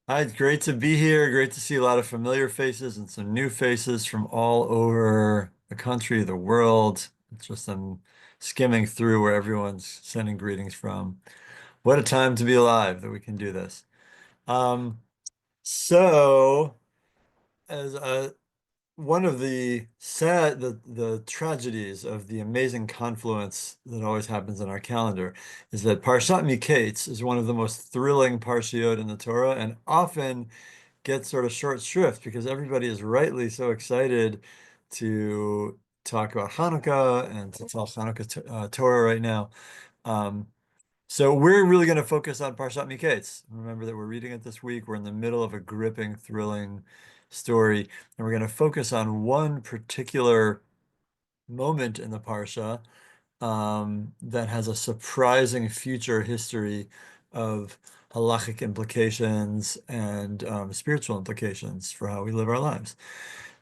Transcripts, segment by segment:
Hi, it's great to be here. Great to see a lot of familiar faces and some new faces from all over the country, the world. It's just I'm skimming through where everyone's sending greetings from. What a time to be alive that we can do this. Um, so as one of the tragedies of the amazing confluence that always happens in our calendar is that Parashat Miketz is one of the most thrilling parshiot in the Torah and often gets sort of short shrift because everybody is rightly so excited to talk about Hanukkah and to tell Hanukkah Torah right now. Um, so we're really going to focus on Parshat Miketz. Remember that we're reading it this week. We're in the middle of a gripping, thrilling story, and we're going to focus on one particular moment in the Parsha that has a surprising future history of halachic implications and spiritual implications for how we live our lives.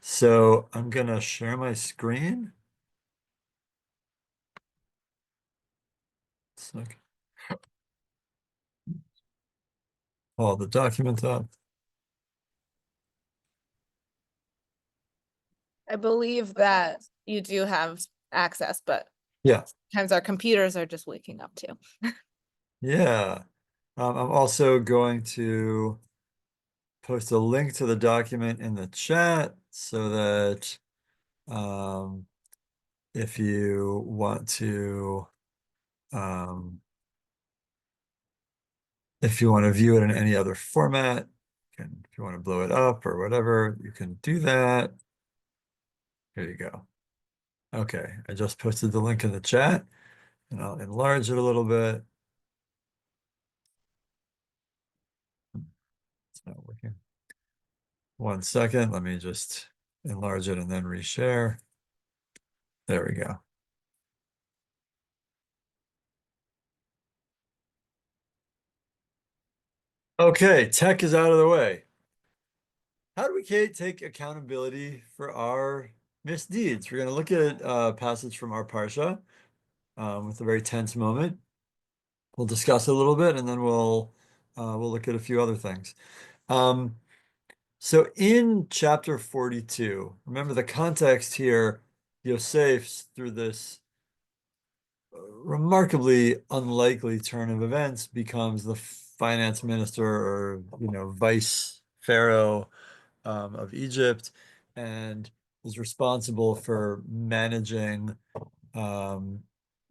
So I'm going to share my screen so I can pull the document up. I believe that you do have access, but Yeah, sometimes our computers are just waking up too. yeah. I'm also going to post a link to the document in the chat so that um, if you want to um, if you want to view it in any other format, if you want to blow it up or whatever, you can do that. Here you go. Okay, I just posted the link in the chat and I'll enlarge it a little bit. It's not working. 1 second, let me just enlarge it and then reshare. There we go. Okay, tech is out of the way. How do we take accountability for our misdeeds? We're going to look at a passage from our Parsha with a very tense moment. We'll discuss it a little bit and then we'll look at a few other things. Um, so in chapter 42, remember the context here, Yosef's through this remarkably unlikely turn of events becomes the finance minister or vice pharaoh of Egypt and is responsible for um,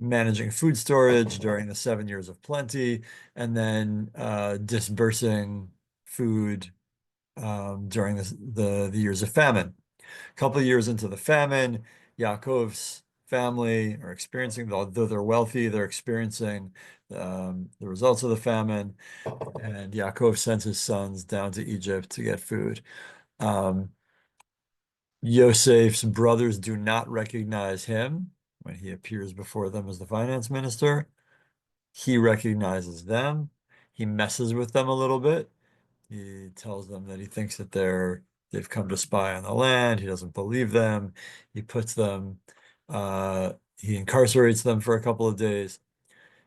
managing food storage during the 7 years of plenty, and then disbursing food during the years of famine. A couple of years into the famine, Yaakov's family are experiencing, though they're wealthy, they're experiencing the results of the famine, and Yaakov sends his sons down to Egypt to get food. Um, Yosef's brothers do not recognize him when he appears before them as the finance minister. He recognizes them. He messes with them a little bit. He tells them that he thinks that they've come to spy on the land. He doesn't believe them. He puts them, he incarcerates them for a couple of days.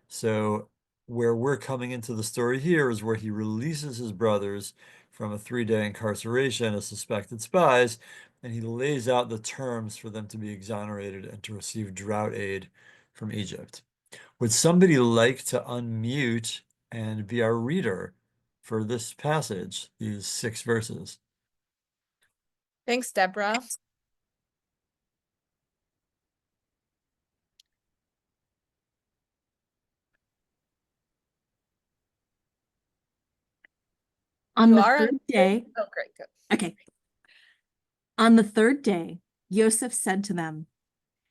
So where we're coming into the story here is where he releases his brothers from a 3-day incarceration as suspected spies, and he lays out the terms for them to be exonerated and to receive drought aid from Egypt. Would somebody like to unmute and be our reader for this passage, these 6 verses? Thanks, Deborah. On You the are third day, Oh, great, good. okay. On the third day, Joseph said to them,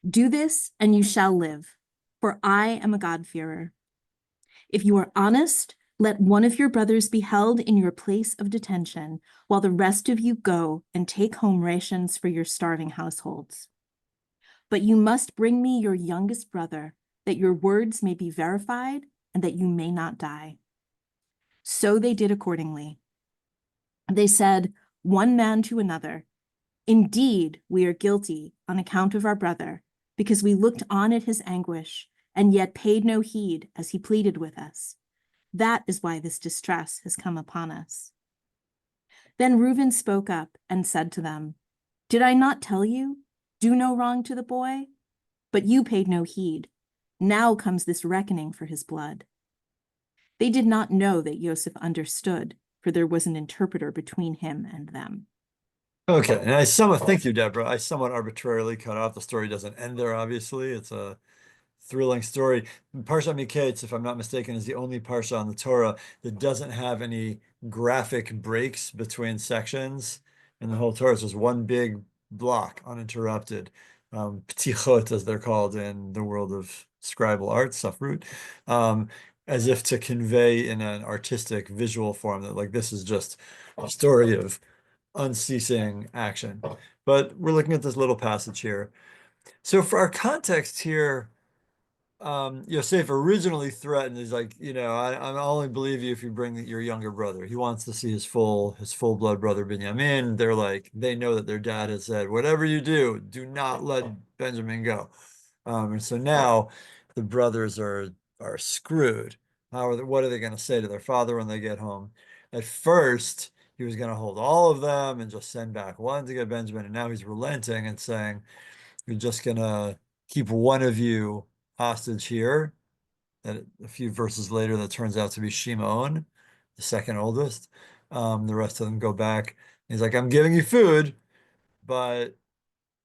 "Do this, and you shall live, for I am a God-fearer. If you are honest, let one of your brothers be held in your place of detention, while the rest of you go and take home rations for your starving households. But you must bring me your youngest brother, that your words may be verified and that you may not die." So they did accordingly. They said, one man to another, "Indeed, we are guilty on account of our brother, because we looked on at his anguish and yet paid no heed as he pleaded with us. That is why this distress has come upon us." Then Reuben spoke up and said to them, "Did I not tell you, do no wrong to the boy? But you paid no heed. Now comes this reckoning for his blood." They did not know that Joseph understood, for there was an interpreter between him and them. Okay, and thank you, Deborah. I somewhat arbitrarily cut off. The story doesn't end there, obviously. It's a thrilling story. Parashat Miketz, if I'm not mistaken, is the only parsha on the Torah that doesn't have any graphic breaks between sections in the whole Torah. It's just one big block, uninterrupted. Ptichot, as they're called in the world of scribal art, safrut, as if to convey in an artistic visual form that like this is just a story of unceasing action. But we're looking at this little passage here. So for our context here, Yosef originally threatened, he's like, I'll only believe you if you bring your younger brother. He wants to see his full blood brother Benjamin. They're like, they know that their dad has said, whatever you do, do not let Benjamin go. And so now the brothers are screwed. What are they going to say to their father when they get home? At first, he was going to hold all of them and just send back one to get Benjamin, and now he's relenting and saying, you're just going to keep one of you hostage here. That a few verses later, that turns out to be Shimon, the second oldest. The rest of them go back. He's like, I'm giving you food, but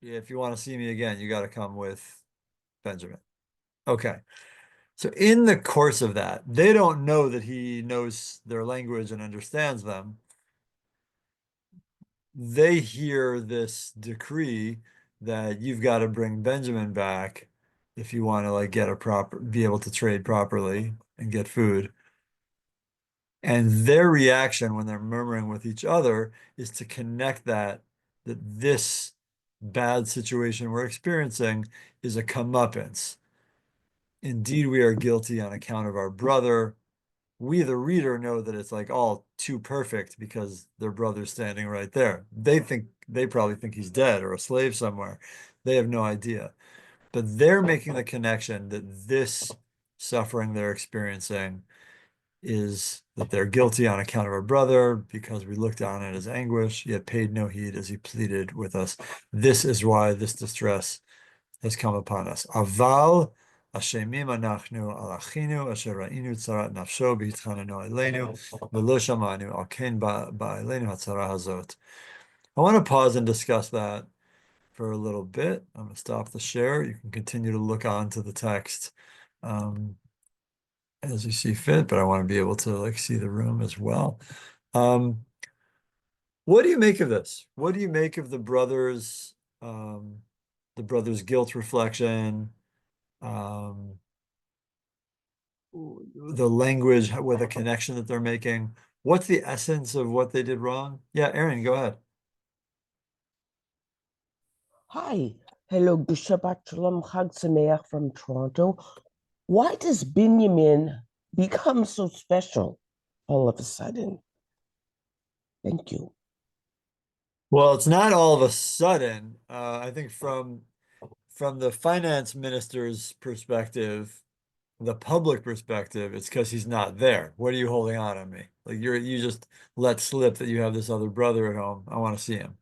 if you want to see me again, you got to come with Benjamin. Okay. So in the course of that, they don't know that he knows their language and understands them. They hear this decree that you've got to bring Benjamin back if you want to like be able to trade properly and get food. And their reaction when they're murmuring with each other is to connect that this bad situation we're experiencing is a comeuppance. Indeed, we are guilty on account of our brother. We, the reader, know that it's like all too perfect because their brother's standing right there. They probably think he's dead or a slave somewhere. They have no idea. But they're making the connection that this suffering they're experiencing is that they're guilty on account of our brother because we looked down at his anguish, yet paid no heed as he pleaded with us. This is why this distress has come upon us. Aval Ashemim anachnu al achinu asher ra'inu tzarat nafsho b'hitchanenu eleinu v'lo shamanu al ken ba'eleinu hatzara hazot. I want to pause and discuss that for a little bit. I'm going to stop the share. You can continue to look on to the text as you see fit, but I want to be able to like see the room as well. What do you make of this? What do you make of the brothers' guilt reflection? The language with the connection that they're making. What's the essence of what they did wrong? Yeah, Aaron, go ahead. Hi. Hello, Good Shabbat Shalom, Chag Sameach from Toronto. Why does Benjamin become so special all of a sudden? Thank you. Well, it's not all of a sudden. I think from the finance minister's perspective, the public perspective, it's because he's not there. What are you holding on me? Like you just let slip that you have this other brother at home. I want to see him.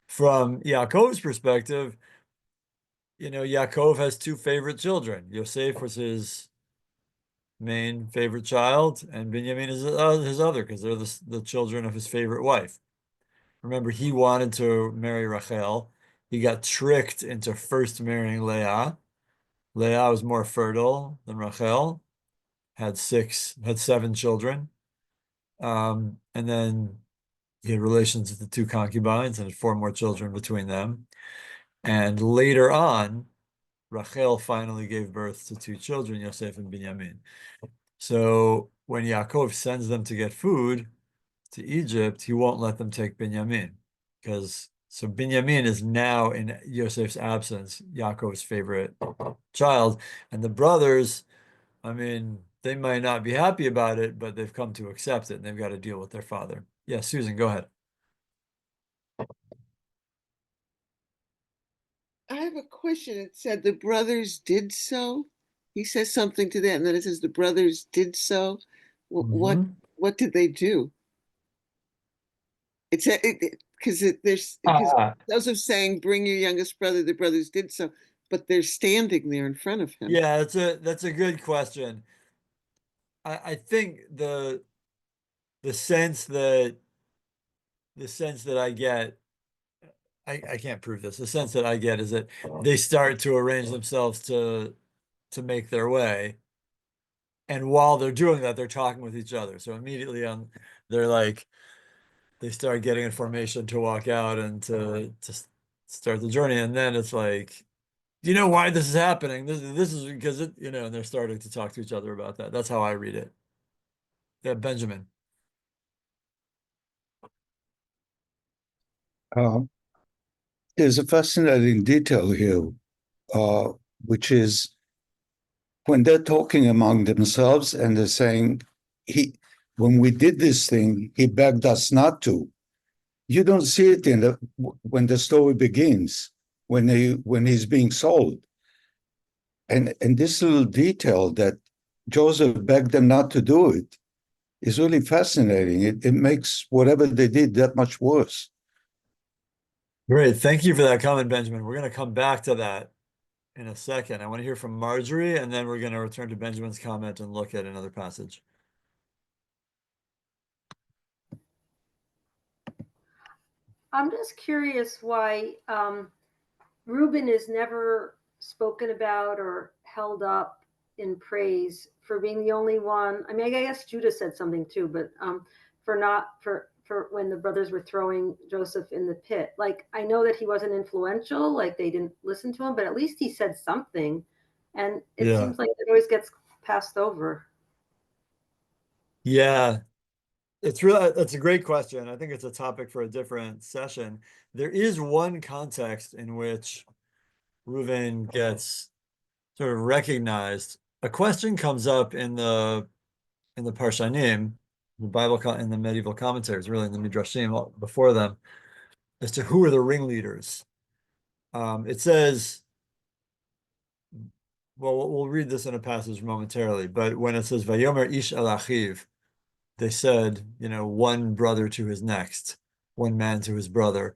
From Yaakov's perspective, Yaakov has two favorite children. Yosef was his main favorite child, and Benjamin is his other because they're the children of his favorite wife. Remember, he wanted to marry Rachel. He got tricked into first marrying Leah. Leah was more fertile than Rachel, had 7 children. And then he had relations with the 2 concubines and had 4 more children between them. And later on, Rachel finally gave birth to 2 children, Yosef and Binyamin. So when Yaakov sends them to get food to Egypt, he won't let them take Binyamin so Binyamin is now in Yosef's absence, Yaakov's favorite child. And the brothers, I mean, they might not be happy about it, but they've come to accept it and they've got to deal with their father. Yeah, Susan, go ahead. I have a question. It said the brothers did so. He says something to that, and then it says the brothers did so. What did they do? It's because there's because Joseph saying, "Bring your youngest brother." The brothers did so, but they're standing there in front of him. Yeah, that's a good question. I think the sense that I get, I can't prove this. The sense that I get is that they start to arrange themselves to make their way. And while they're doing that, they're talking with each other. So immediately they're like, they start getting information to walk out and to start the journey. And then it's like, do you know why this is happening? This is because it, and they're starting to talk to each other about that. That's how I read it. Yeah, Benjamin. Um, there's a fascinating detail here, uh, which is when they're talking among themselves and they're saying, when we did this thing, he begged us not to. You don't see it when the story begins, when he's being sold. And this little detail that Joseph begged them not to do it is really fascinating. It makes whatever they did that much worse. Great. Thank you for that comment, Benjamin. We're going to come back to that in a second. I want to hear from Marjorie, and then we're going to return to Benjamin's comment and look at another passage. I'm just curious why Reuben is never spoken about or held up in praise for being the only one. I mean, I guess Judah said something too, but for when the brothers were throwing Joseph in the pit. Like, I know that he wasn't influential, like they didn't listen to him, but at least he said something. And it seems like it always gets passed over. Yeah, that's a great question. I think it's a topic for a different session. There is one context in which Reuven gets sort of recognized. A question comes up in the Parshanim, the Bible in the medieval commentaries, really in the Midrashim before them, as to who are the ringleaders. It says, well, we'll read this in a passage momentarily, but when it says Vayomer ish el achiv, they said, one brother to his next, one man to his brother.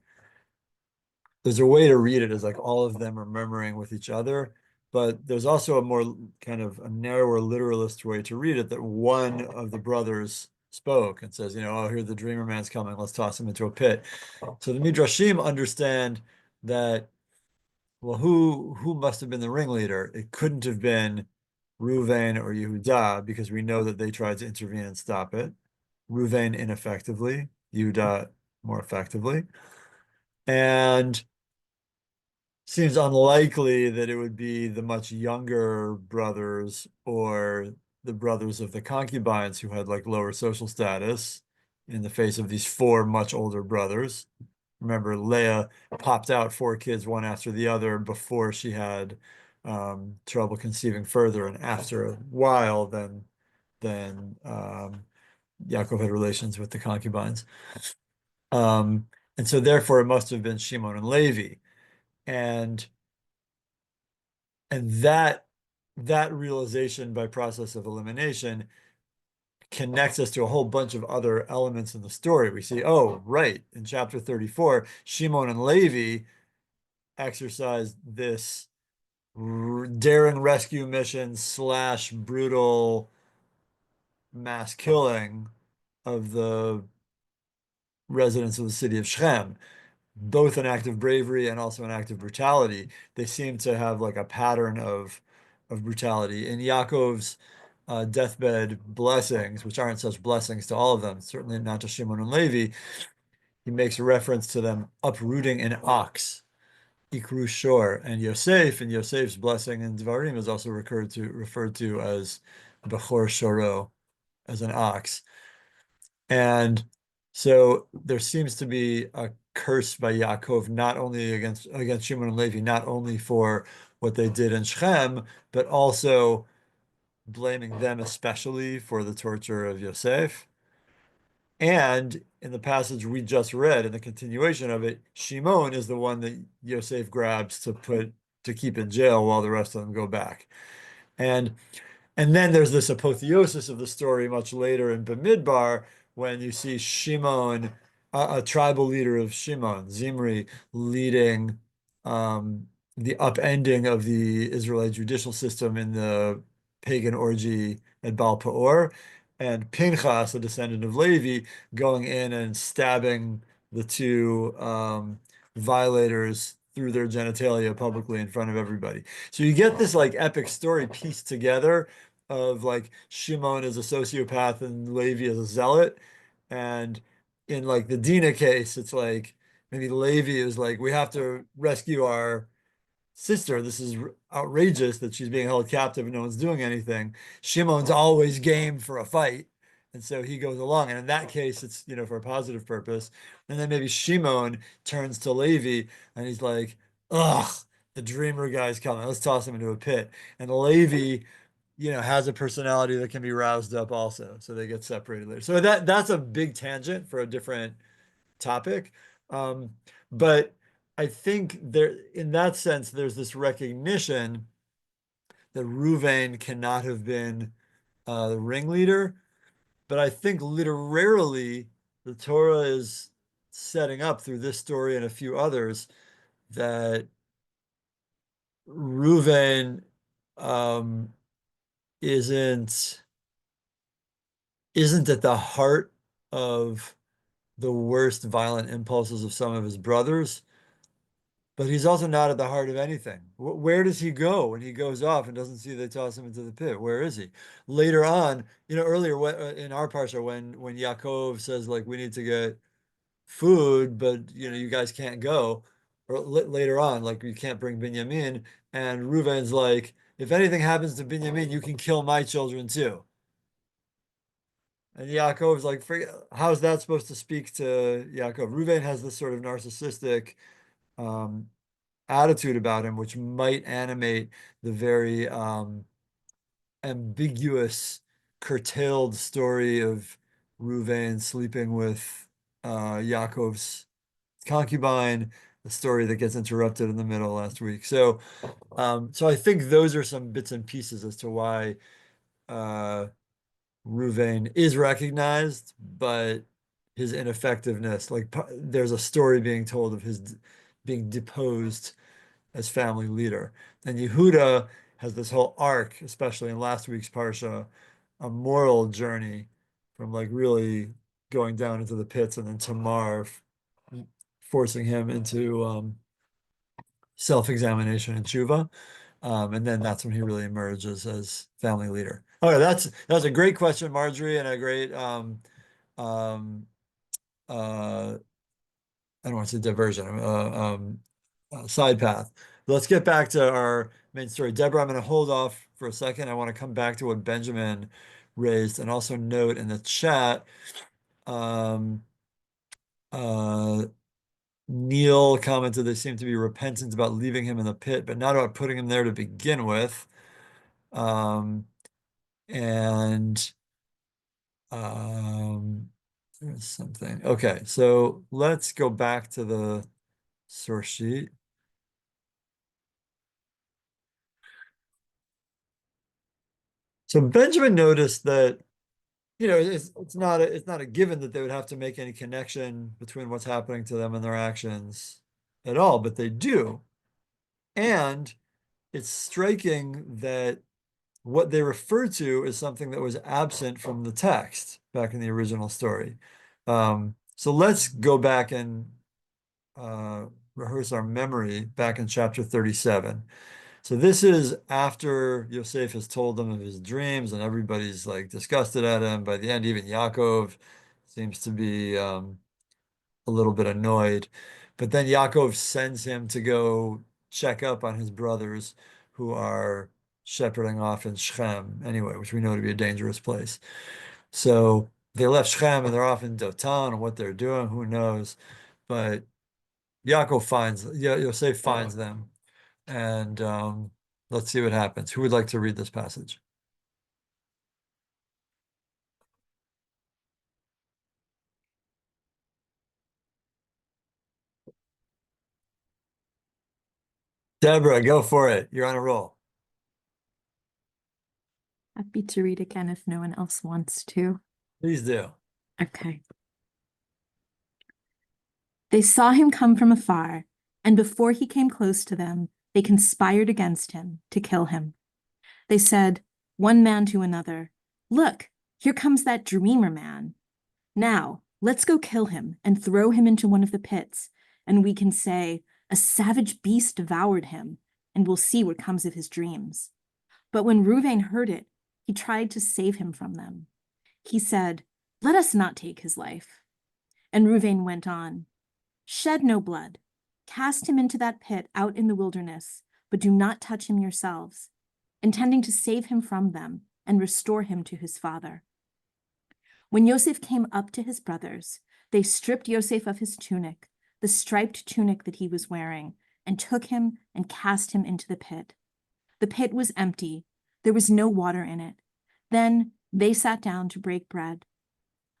There's a way to read it as like all of them are murmuring with each other, but there's also a more kind of a narrower literalist way to read it, that one of the brothers spoke and says, oh, here the dreamer man's coming, let's toss him into a pit. So the Midrashim understand that, well, who must have been the ringleader? It couldn't have been Reuven or Yehudah, because we know that they tried to intervene and stop it. Reuven ineffectively, Yehudah more effectively. And seems unlikely that it would be the much younger brothers or the brothers of the concubines who had like lower social status in the face of these four much older brothers. Remember, Leah popped out four kids one after the other before she had trouble conceiving further, and after a while, then Yaakov had relations with the concubines. And so therefore it must have been Shimon and Levi. And that realization by process of elimination connects us to a whole bunch of other elements in the story. We see, oh, right, in chapter 34, Shimon and Levi exercised this daring rescue mission / brutal mass killing of the residents of the city of Shechem, both an act of bravery and also an act of brutality. They seem to have like a pattern of brutality. In Yaakov's deathbed blessings, which aren't such blessings to all of them, certainly not to Shimon and Levi, he makes a reference to them uprooting an ox, Ikru Shor, and Yosef, and Yosef's blessing in Dvarim is also referred to as Bechor Shoro, as an ox. And so there seems to be a curse by Yaakov, not only against Shimon and Levi, not only for what they did in Shechem, but also blaming them especially for the torture of Yosef. And in the passage we just read, in the continuation of it, Shimon is the one that Yosef grabs to keep in jail while the rest of them go back. And then there's this apotheosis of the story much later in Bamidbar, when you see Shimon a tribal leader of Shimon, Zimri, leading the upending of the Israelite judicial system in the pagan orgy at Baal Peor, and Pinchas, a descendant of Levi, going in and stabbing the two violators through their genitalia publicly in front of everybody. So you get this like epic story pieced together of like Shimon as a sociopath and Levi as a zealot. And in like the Dina case, it's like maybe Levi is like, we have to rescue our sister. This is outrageous that she's being held captive and no one's doing anything. Shimon's always game for a fight. And so he goes along. And in that case, it's, you know, for a positive purpose. And then maybe Shimon turns to Levi and he's like, ugh, the dreamer guy's coming. Let's toss him into a pit. And Levi, you know, has a personality that can be roused up also. So they get separated later. So that's a big tangent for a different topic. But I think there, in that sense, there's this recognition that Ruvain cannot have been the ringleader. But I think literarily, the Torah is setting up through this story and a few others that Ruvain um, isn't at the heart of the worst violent impulses of some of his brothers, but he's also not at the heart of anything. Where does he go when he goes off and doesn't see they toss him into the pit? Where is he? Later on, you know, earlier in our parsha, when Yaakov says like we need to get food, but you know you guys can't go, or later on, like you can't bring Binyamin, and Reuven's like, if anything happens to Binyamin, you can kill my children too. And Yaakov's like, how's that supposed to speak to Yaakov? Reuven has this sort of narcissistic um, attitude about him, which might animate the very ambiguous, curtailed story of Reuven sleeping with Yaakov's concubine, the story that gets interrupted in the middle last week. So, so I think those are some bits and pieces as to why Ruvain is recognized, but his ineffectiveness, like there's a story being told of his being deposed as family leader. And Yehuda has this whole arc, especially in last week's Parsha, a moral journey from like really going down into the pits, and then Tamar forcing him into self-examination and tshuva. And then that's when he really emerges as family leader. Okay, that's a great question, Marjorie, and a great I don't want to say diversion, side path. Let's get back to our main story. Deborah, I'm going to hold off for a second. I want to come back to what Benjamin raised and also note in the chat. Um, uh, Neil commented they seem to be repentant about leaving him in the pit, but not about putting him there to begin with. And there's something. Okay, so let's go back to the source sheet. So Benjamin noticed that, you know, it's not a given that they would have to make any connection between what's happening to them and their actions at all, but they do. And it's striking that what they refer to is something that was absent from the text back in the original story. So let's go back and rehearse our memory back in chapter 37. So this is after Yosef has told them of his dreams and everybody's like disgusted at him. By the end, even Yaakov seems to be a little bit annoyed. But then Yaakov sends him to go check up on his brothers who are shepherding off in Shechem anyway, which we know to be a dangerous place. So they left Shechem and they're off in Dotan, and what they're doing, who knows? But Yosef finds them, and let's see what happens. Who would like to read this passage? Deborah, go for it. You're on a roll. Happy to read again if no one else wants to. Please do. Okay. They saw him come from afar, and before he came close to them, they conspired against him to kill him. They said, one man to another, "Look, here comes that dreamer man. Now, let's go kill him and throw him into one of the pits, and we can say, a savage beast devoured him, and we'll see what comes of his dreams." But when Reuven heard it, he tried to save him from them. He said, "Let us not take his life." And Reuven went on, "Shed no blood. Cast him into that pit out in the wilderness, but do not touch him yourselves," intending to save him from them and restore him to his father. When Yosef came up to his brothers, they stripped Yosef of his tunic, the striped tunic that he was wearing, and took him and cast him into the pit. The pit was empty. There was no water in it. Then they sat down to break bread.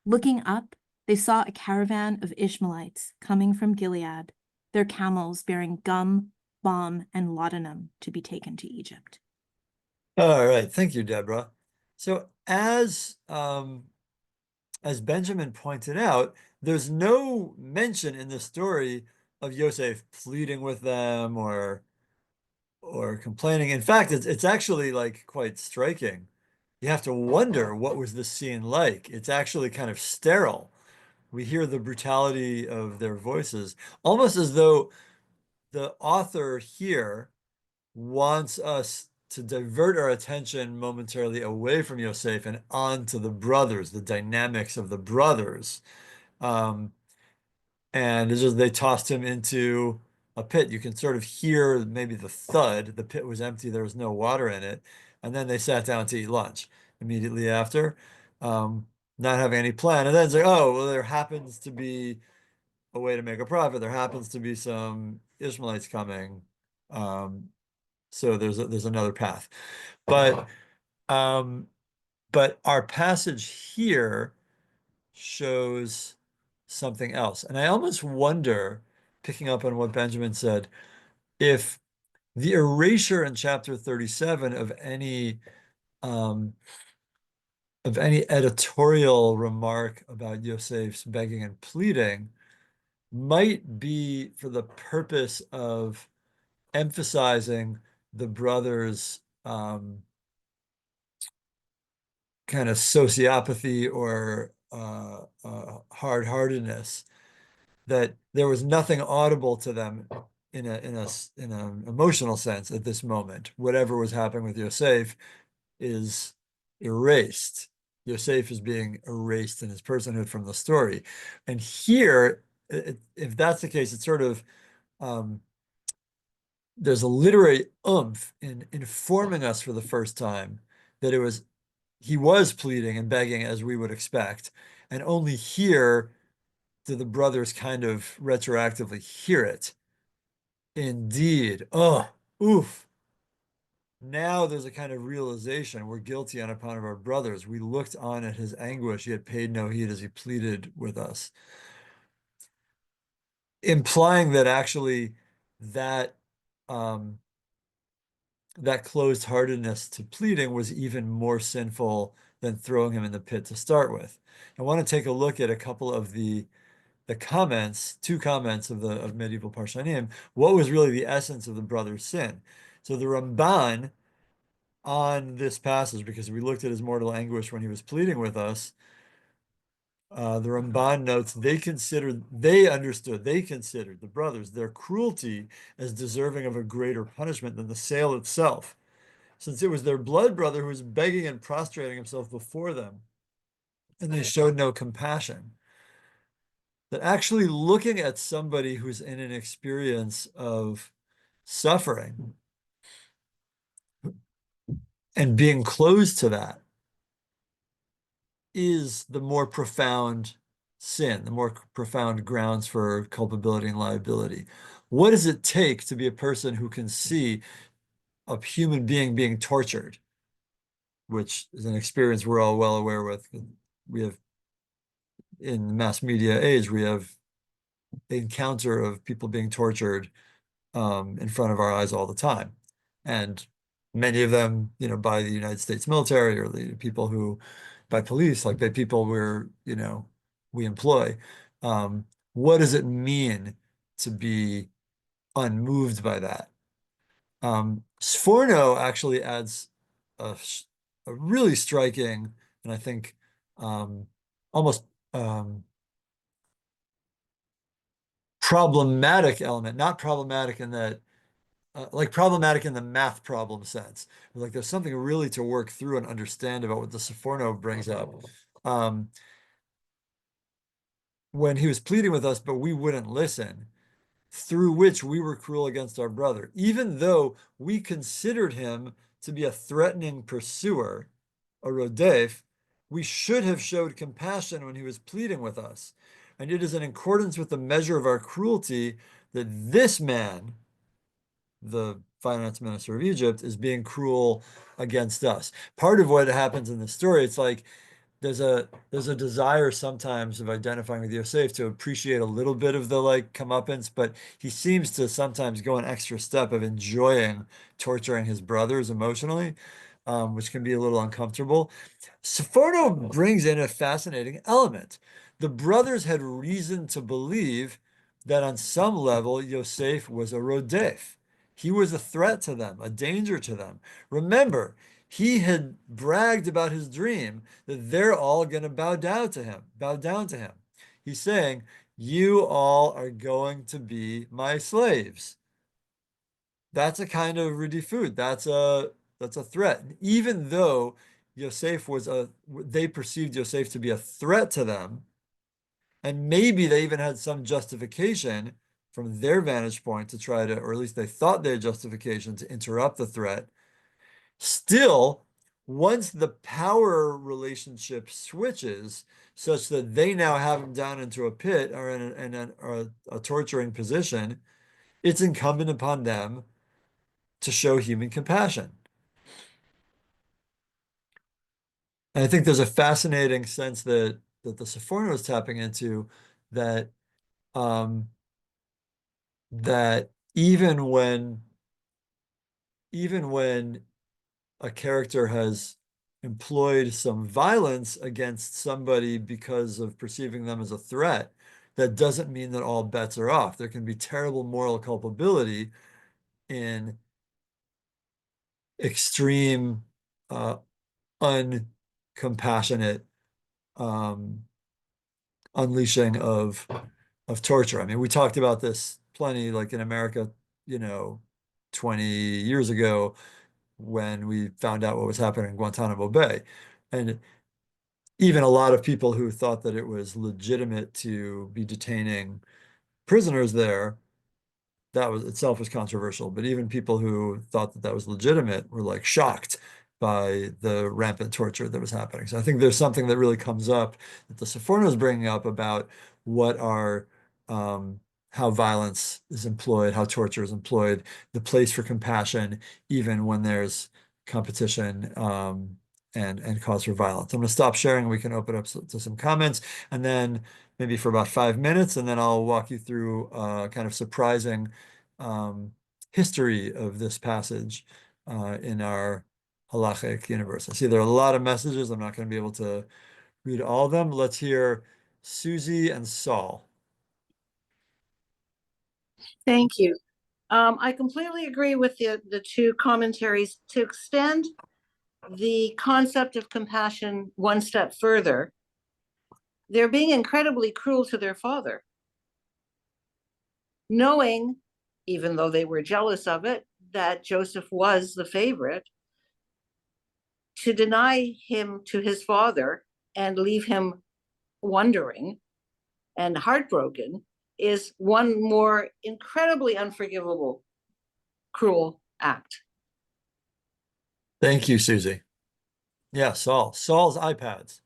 Looking up, they saw a caravan of Ishmaelites coming from Gilead, their camels bearing gum, balm, and laudanum to be taken to Egypt. All right, thank you, Deborah. So as Benjamin pointed out, there's no mention in the story of Yosef pleading with them or complaining. In fact, it's actually like quite striking. You have to wonder, what was the scene like? It's actually kind of sterile. We hear the brutality of their voices, almost as though the author here wants us to divert our attention momentarily away from Yosef and onto the brothers, the dynamics of the brothers. And it's just they tossed him into a pit. You can sort of hear maybe the thud. The pit was empty, there was no water in it. And then they sat down to eat lunch immediately after, not having any plan. And then it's like, oh, well, there happens to be a way to make a profit. There happens to be some Ishmaelites coming. So there's another path. But our passage here shows something else. And I almost wonder, picking up on what Benjamin said, if the erasure in chapter 37 of any editorial remark about Yosef's begging and pleading might be for the purpose of emphasizing the brothers' kind of sociopathy or hard-heartedness, that there was nothing audible to them in an emotional sense at this moment. Whatever was happening with Yosef is erased. Yosef is being erased in his personhood from the story. And here, if that's the case, it's sort of there's a literary oomph in informing us for the first time that he was pleading and begging as we would expect. And only here do the brothers kind of retroactively hear it. Indeed. Oh, oof. Now there's a kind of realization we're guilty on account of our brothers. We looked on at his anguish, yet paid no heed as he pleaded with us. Implying that actually that that closed-heartedness to pleading was even more sinful than throwing him in the pit to start with. I want to take a look at a couple of the comments, two comments of medieval Parshanim. What was really the essence of the brother's sin? So the Ramban on this passage, because we looked at his mortal anguish when he was pleading with us, the Ramban notes they considered the brothers, their cruelty as deserving of a greater punishment than the sale itself, since it was their blood brother who was begging and prostrating himself before them, and they showed no compassion. That actually looking at somebody who's in an experience of suffering and being closed to that is the more profound sin, the more profound grounds for culpability and liability. What does it take to be a person who can see a human being tortured, which is an experience we're all well aware with? We have, in the mass media age, we have the encounter of people being tortured in front of our eyes all the time. And many of them, by the United States military, or the people who, by police, like the people we employ. what does it mean to be unmoved by that? Sforno actually adds a really striking, and I think almost problematic element, not problematic in that, like problematic in the math problem sense. Like there's something really to work through and understand about what the Sforno brings up. When he was pleading with us, but we wouldn't listen, through which we were cruel against our brother, even though we considered him to be a threatening pursuer, a rodef, we should have showed compassion when he was pleading with us. And it is in accordance with the measure of our cruelty that this man, the finance minister of Egypt, is being cruel against us. Part of what happens in the story, it's like there's a desire sometimes of identifying with Yosef to appreciate a little bit of the like comeuppance, but he seems to sometimes go an extra step of enjoying torturing his brothers emotionally, which can be a little uncomfortable. Sforno brings in a fascinating element. The brothers had reason to believe that on some level Yosef was a rodef. He was a threat to them, a danger to them. Remember, he had bragged about his dream that they're all going to bow down to him. He's saying, you all are going to be my slaves. That's a kind of redifut. That's a threat. And even though Yosef they perceived Yosef to be a threat to them, and maybe they even had some justification from their vantage point to try to, or at least they thought they had justification to interrupt the threat. Still, once the power relationship switches such that they now have him down into a pit or in a torturing position, it's incumbent upon them to show human compassion. And I think there's a fascinating sense that the Sforno is tapping into that that even when a character has employed some violence against somebody because of perceiving them as a threat, that doesn't mean that all bets are off. There can be terrible moral culpability in extreme, uncompassionate unleashing of torture. I mean, we talked about this plenty, like in America, 20 years ago, when we found out what was happening in Guantanamo Bay. And even a lot of people who thought that it was legitimate to be detaining prisoners there, that was itself was controversial. But even people who thought that that was legitimate were like shocked by the rampant torture that was happening. So I think there's something that really comes up that the Sforno is bringing up about what are how violence is employed, how torture is employed, the place for compassion, even when there's competition and cause for violence. I'm going to stop sharing. We can open up to some comments, and then maybe for about 5 minutes, and then I'll walk you through kind of surprising history of this passage in our Halachic universe. I see there are a lot of messages. I'm not going to be able to read all of them. Let's hear Susie and Saul. Thank you. I completely agree with the two commentaries. To extend the concept of compassion one step further, they're being incredibly cruel to their father, knowing, even though they were jealous of it, that Joseph was the favorite. To deny him to his father and leave him wondering and heartbroken is one more incredibly unforgivable, cruel act. Thank you, Susie. Yeah, Saul. Saul's iPads.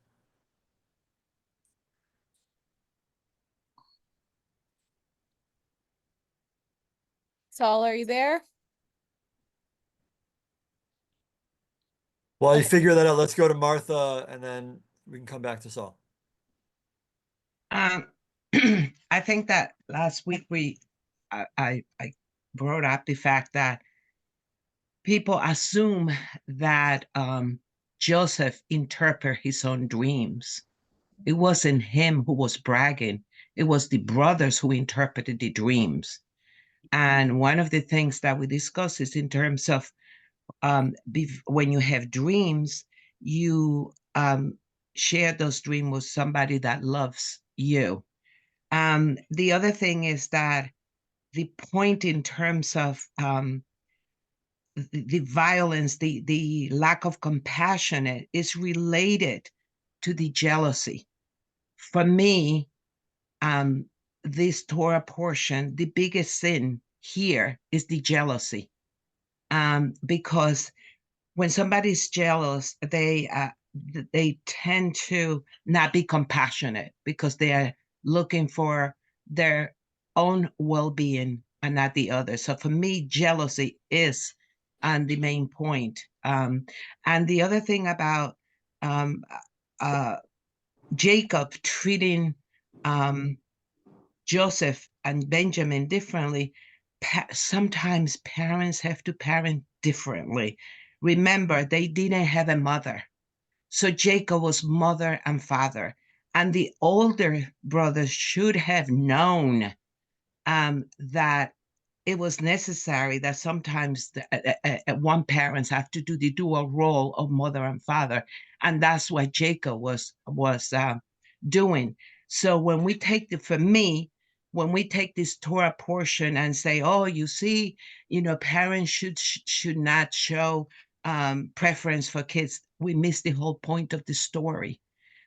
Saul, are you there? While you figure that out, let's go to Martha, and then we can come back to Saul. I think that last week I brought up the fact that people assume that Joseph interpreted his own dreams. It wasn't him who was bragging. It was the brothers who interpreted the dreams. And one of the things that we discuss is in terms of when you have dreams, you share those dreams with somebody that loves you. The other thing is that the point in terms of the violence, the lack of compassion is related to the jealousy. For me, this Torah portion, the biggest sin here is the jealousy. Because when somebody's jealous, they tend to not be compassionate because they are looking for their own well-being and not the other. So for me, jealousy is the main point. And the other thing about Jacob treating Joseph and Benjamin differently, sometimes parents have to parent differently. Remember, they didn't have a mother. So Jacob was mother and father. And the older brothers should have known that it was necessary that sometimes one parents have to do the dual role of mother and father. And that's what Jacob was doing. So when we take for me, when we take this Torah portion and say, oh, you see, parents should not show preference for kids, we miss the whole point of the story.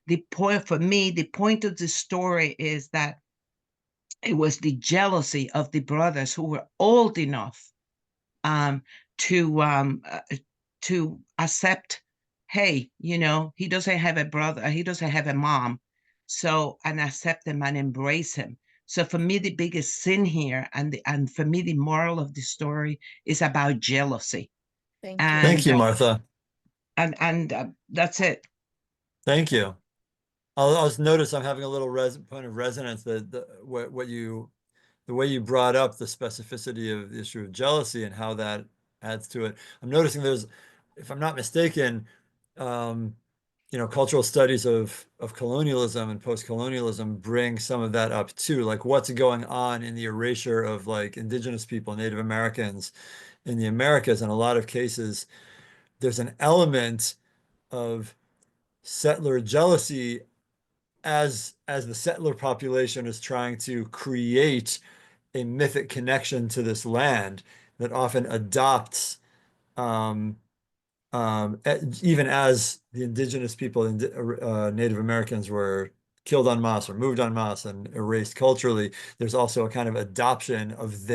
The point for me, the point of the story is that it was the jealousy of the brothers who were old enough to accept, hey, he doesn't have a brother, he doesn't have a mom, and accept him and embrace him. So for me, the biggest sin here, and for me, the moral of the story is about jealousy. Thank you. Thank you, Martha. And that's it. Thank you. I'll just notice I'm having a little point of resonance that the way you brought up the specificity of the issue of jealousy and how that adds to it. I'm noticing there's, if I'm not mistaken, cultural studies of colonialism and post-colonialism bring some of that up too, like what's going on in the erasure of like indigenous people, Native Americans in the Americas. In a lot of cases, there's an element of settler jealousy as the settler population is trying to create a mythic connection to this land that often adopts even as the indigenous people and Native Americans were killed en masse or moved en masse and erased culturally, there's also a kind of adoption of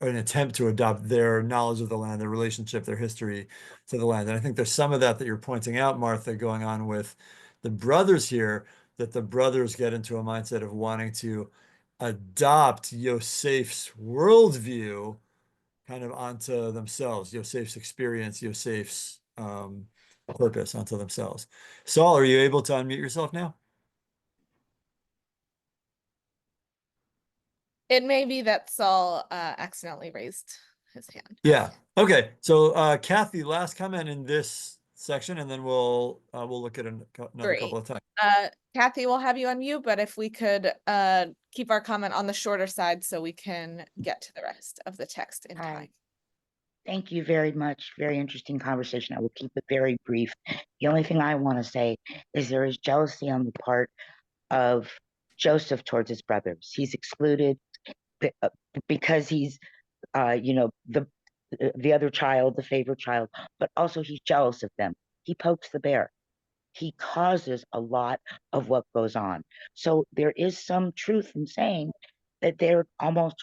an attempt to adopt their knowledge of the land, their relationship, their history to the land. And I think there's some of that you're pointing out, Martha, going on with the brothers here, that the brothers get into a mindset of wanting to adopt Yosef's worldview kind of onto themselves, Yosef's experience, Yosef's purpose onto themselves. Saul, are you able to unmute yourself now? It may be that Saul accidentally raised his hand. Yeah. Okay. So Kathy, last comment in this section, and then we'll look at another couple of times. Kathy, we'll have you unmute, but if we could keep our comment on the shorter side so we can get to the rest of the text in time. Thank you very much. Very interesting conversation. I will keep it very brief. The only thing I want to say is there is jealousy on the part of Joseph towards his brothers. He's excluded because he's, the other child, the favorite child, but also he's jealous of them. He pokes the bear. He causes a lot of what goes on. So there is some truth in saying that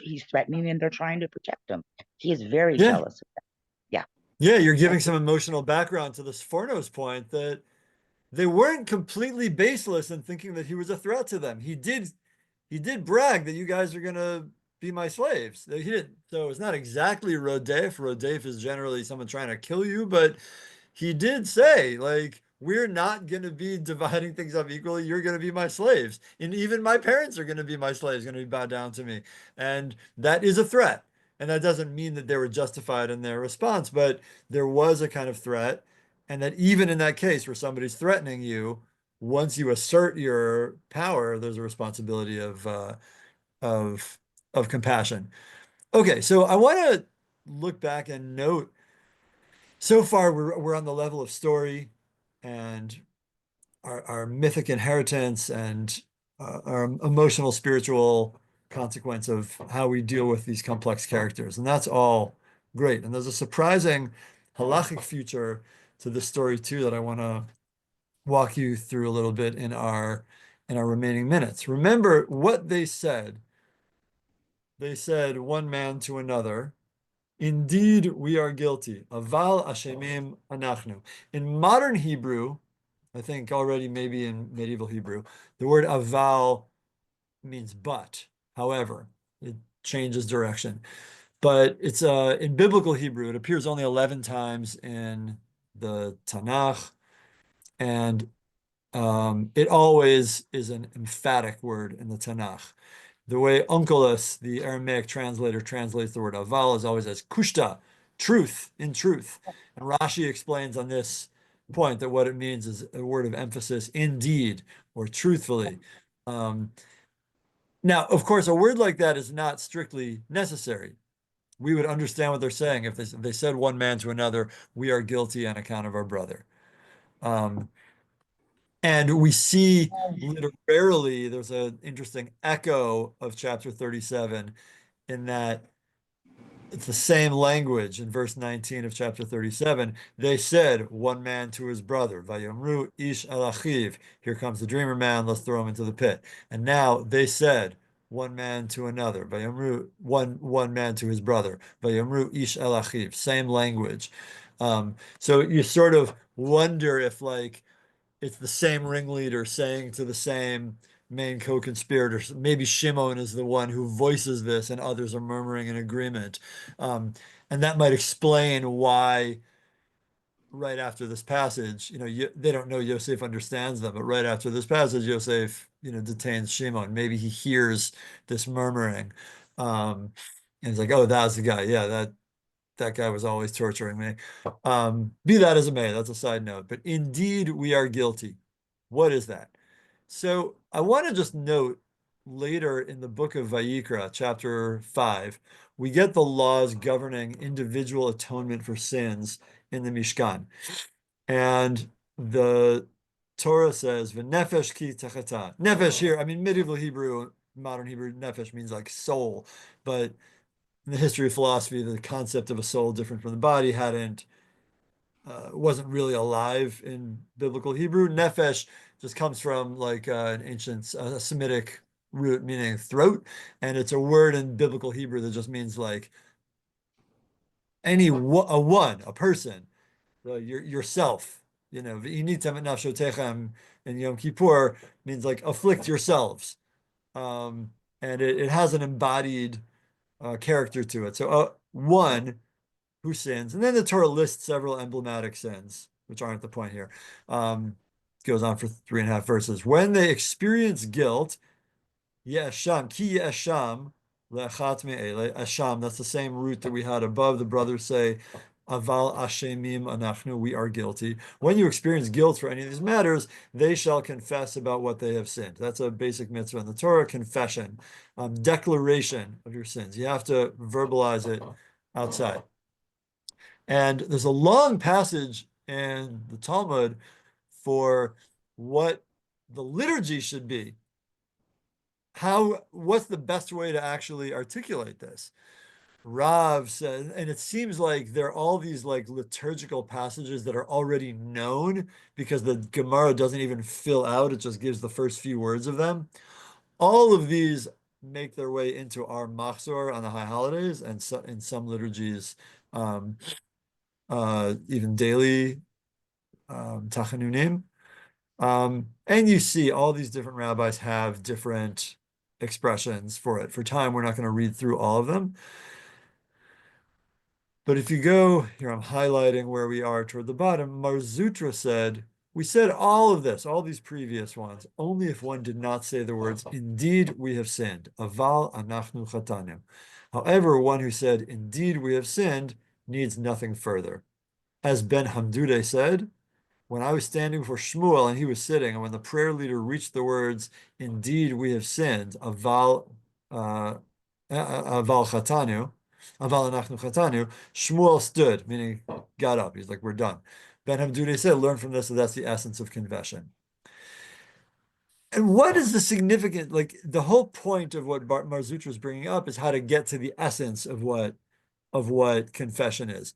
he's threatening and they're trying to protect him. He is very jealous of them. Yeah. Yeah, you're giving some emotional background to this Forno's point that they weren't completely baseless in thinking that he was a threat to them. He did brag that you guys are gonna be my slaves. He didn't. So it's not exactly Rodef. Rodef is generally someone trying to kill you, but he did say, like, we're not going to be dividing things up equally. You're going to be my slaves. And even my parents are going to be my slaves, going to be bowed down to me. And that is a threat. And that doesn't mean that they were justified in their response, but there was a kind of threat. And that even in that case where somebody's threatening you, once you assert your power, there's a responsibility of compassion. Okay, so I want to look back and note, so far we're on the level of story and our mythic inheritance and our emotional, spiritual consequence of how we deal with these complex characters. And that's all great. And there's a surprising halachic future to this story too that I want to walk you through a little bit in our remaining minutes. Remember what they said. They said one man to another, indeed we are guilty. Aval ashemim anachnu. In modern Hebrew, I think already maybe in medieval Hebrew, the word aval means but. However, it changes direction. But it's in biblical Hebrew, it appears only 11 times in the Tanakh, and it always is an emphatic word in the Tanakh. The way Onkelos, the Aramaic translator, translates the word aval is always as kushta, truth, in truth. And Rashi explains on this point that what it means is a word of emphasis, indeed, or truthfully. Now, of course, a word like that is not strictly necessary. We would understand what they're saying if they said one man to another, we are guilty on account of our brother. And we see literally, there's an interesting echo of chapter 37 in that it's the same language in verse 19 of chapter 37. They said, one man to his brother, Vayomru ish el achiv. Here comes the dreamer man, let's throw him into the pit. And now they said, one man to another, Vayomru, one man to his brother, Vayomru ish el achiv. Same language. So you sort of wonder if like it's the same ringleader saying to the same main co-conspirator. Maybe Shimon is the one who voices this and others are murmuring in agreement. And that might explain why right after this passage, they don't know Yosef understands them, but right after this passage, Yosef, detains Shimon. Maybe he hears this murmuring. And he's like, oh, that's the guy. Yeah, that guy was always torturing me. Be that as it may, that's a side note. But indeed, we are guilty. What is that? So I want to just note later in the book of Vayikra, chapter 5, we get the laws governing individual atonement for sins in the Mishkan. And the Torah says, "V'nefesh ki techata." Nefesh here, I mean, medieval Hebrew, modern Hebrew, nefesh means like soul. But in the history of philosophy, the concept of a soul different from the body wasn't really alive in biblical Hebrew. Nefesh just comes from like an ancient Semitic root meaning throat, and it's a word in biblical Hebrew that just means like a person, yourself. V'initem et nafshotechem in Yom Kippur means like afflict yourselves, and it has an embodied character to it. So one who sins, and then the Torah lists several emblematic sins, which aren't the point here. Goes on for 3.5 verses. When they experience guilt, yesham, ki yesham, lechat me'ele, asham, that's the same root that we had above. The brothers say, aval ashemim anachnu, we are guilty. When you experience guilt for any of these matters, they shall confess about what they have sinned. That's a basic mitzvah in the Torah, confession, declaration of your sins. You have to verbalize it outside. And there's a long passage in the Talmud for what the liturgy should be. What's the best way to actually articulate this? Rav says, and it seems like there are all these like liturgical passages that are already known because the Gemara doesn't even fill out, it just gives the first few words of them. All of these make their way into our machzor on the high holidays, and so in some liturgies, even daily tachanunim. And you see all these different rabbis have different expressions for it. For time, we're not going to read through all of them. But if you go here, I'm highlighting where we are toward the bottom. Mar Zutra said, we said all of this, all these previous ones, only if one did not say the words, indeed we have sinned. Aval anachnu chatanim. However, one who said, indeed we have sinned, needs nothing further. As Ben Hamdude said, when I was standing before Shmuel and he was sitting, and when the prayer leader reached the words, indeed we have sinned, aval chatanu, aval anachnu chatanu, Shmuel stood, meaning got up. He's like, we're done. Ben Hamduni said, learn from this that that's the essence of confession. And what is the significant, like the whole point of what Marzutra is bringing up is how to get to the essence of what confession is.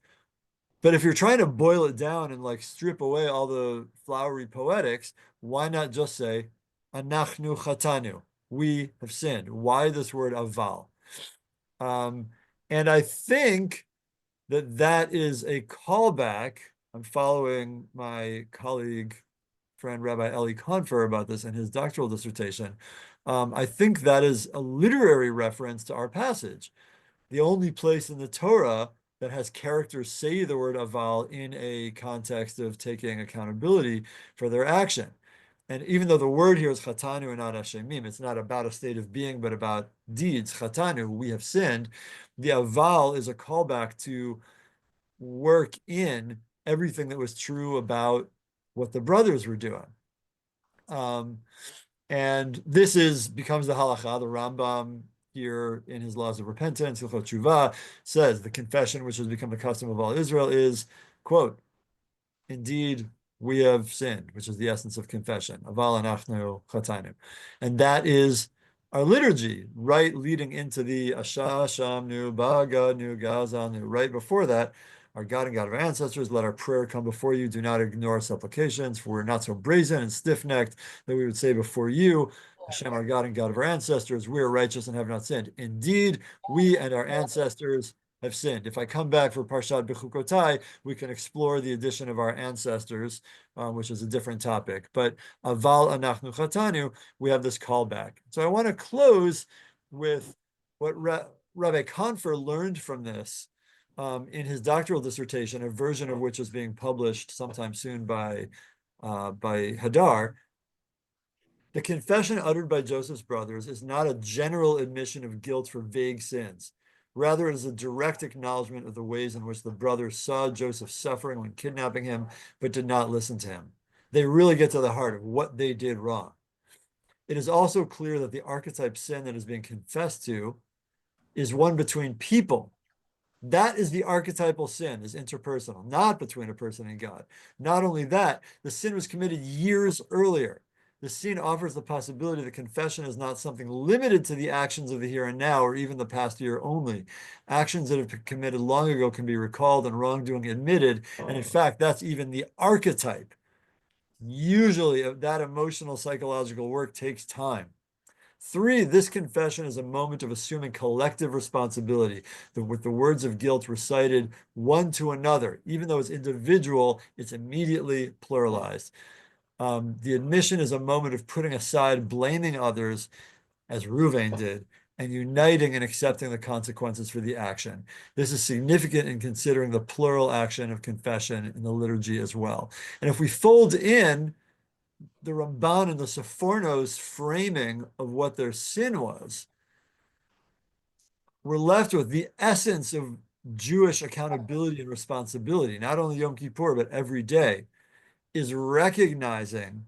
But if you're trying to boil it down and like strip away all the flowery poetics, why not just say, Anachnu chatanu, we have sinned. Why this word aval? And I think that that is a callback. I'm following my colleague, friend Rabbi Eli Confer about this in his doctoral dissertation. I think that is a literary reference to our passage. The only place in the Torah that has characters say the word aval in a context of taking accountability for their action. And even though the word here is chatanu and not ashemim, it's not about a state of being, but about deeds. Chatanu, we have sinned. The aval is a callback to work in everything that was true about what the brothers were doing. And this becomes the halacha. The Rambam here in his laws of repentance, Hilchot Tshuva, says the confession which has become the custom of all Israel is, quote, indeed we have sinned, which is the essence of confession. Aval anachnu chatanu. And that is our liturgy, right leading into the Asha Shamnu Baganu Gazanu. Right before that, our God and God of our ancestors, let our prayer come before you. Do not ignore our supplications, for we're not so brazen and stiff-necked that we would say before you, Hashem, our God and God of our ancestors, we are righteous and have not sinned. Indeed, we and our ancestors have sinned. If I come back for Parshat Bechukotai, we can explore the addition of our ancestors, which is a different topic. But Aval Anachnu Chatanu, we have this callback. So I want to close with what Rabbi Confer learned from this in his doctoral dissertation, a version of which is being published sometime soon by Hadar. The confession uttered by Joseph's brothers is not a general admission of guilt for vague sins. Rather, it is a direct acknowledgement of the ways in which the brothers saw Joseph suffering when kidnapping him, but did not listen to him. They really get to the heart of what they did wrong. It is also clear that the archetype sin that is being confessed to is one between people. That is the archetypal sin, is interpersonal, not between a person and God. Not only that, the sin was committed years earlier. The sin offers the possibility that confession is not something limited to the actions of the here and now, or even the past year only. Actions that have been committed long ago can be recalled and wrongdoing admitted. And in fact, that's even the archetype. Usually that emotional psychological work takes time. 3, this confession is a moment of assuming collective responsibility, with the words of guilt recited one to another. Even though it's individual, it's immediately pluralized. The admission is a moment of putting aside blaming others, as Reuven did, and uniting and accepting the consequences for the action. This is significant in considering the plural action of confession in the liturgy as well. And if we fold in the Ramban and the Sefornos framing of what their sin was, we're left with the essence of Jewish accountability and responsibility, not only Yom Kippur, but every day, is recognizing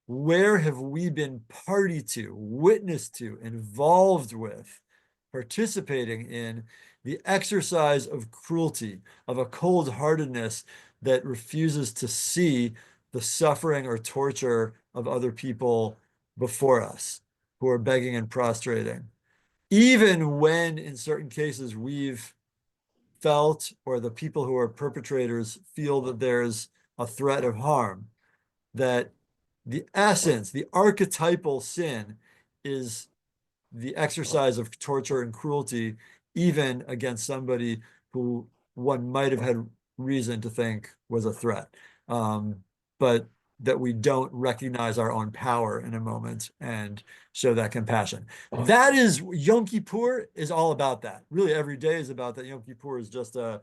where have we been party to, witness to, involved with, participating in the exercise of cruelty, of a cold-heartedness that refuses to see the suffering or torture of other people before us who are begging and prostrating. Even when, in certain cases, we've felt, or the people who are perpetrators feel that there's a threat of harm, that the essence, the archetypal sin is the exercise of torture and cruelty, even against somebody who one might have had reason to think was a threat. But that we don't recognize our own power in a moment and show that compassion. That is, Yom Kippur is all about that. Really, every day is about that. Yom Kippur is just a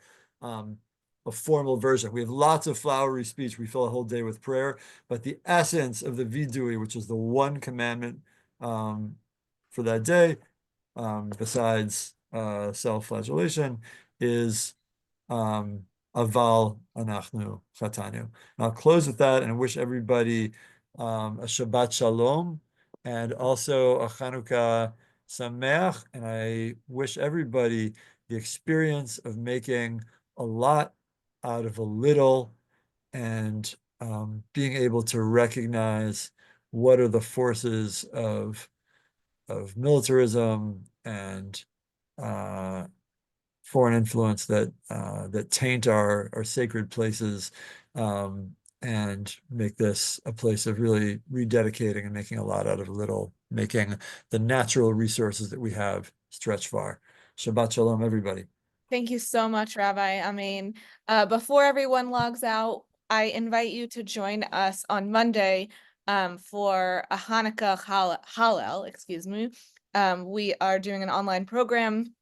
formal version. We have lots of flowery speech. We fill a whole day with prayer, but the essence of the vidui, which is the one commandment for that day, besides self-flagellation, is Aval anachnu chatanu. And I'll close with that and wish everybody a Shabbat Shalom and also a Chanukah Sameach. And I wish everybody the experience of making a lot out of a little and being able to recognize what are the forces of militarism and foreign influence that that taint our sacred places, and make this a place of really rededicating and making a lot out of little, making the natural resources that we have stretch far. Shabbat Shalom, everybody. Thank you so much, Rabbi. I mean, before everyone logs out, I invite you to join us on Monday for a Hanukkah Hallel, excuse me. We are doing an online program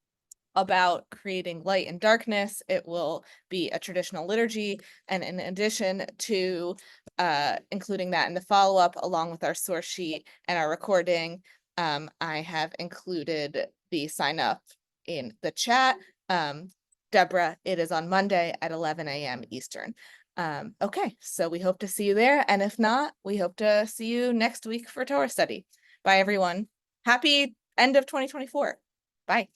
about creating light and darkness. It will be a traditional liturgy, and in addition to including that in the follow-up along with our source sheet and our recording, I have included the sign up in the chat. Deborah, it is on Monday at 11 a.m. Eastern. Okay, so we hope to see you there, and if not, we hope to see you next week for Torah study. Bye, everyone. Happy end of 2024. Bye.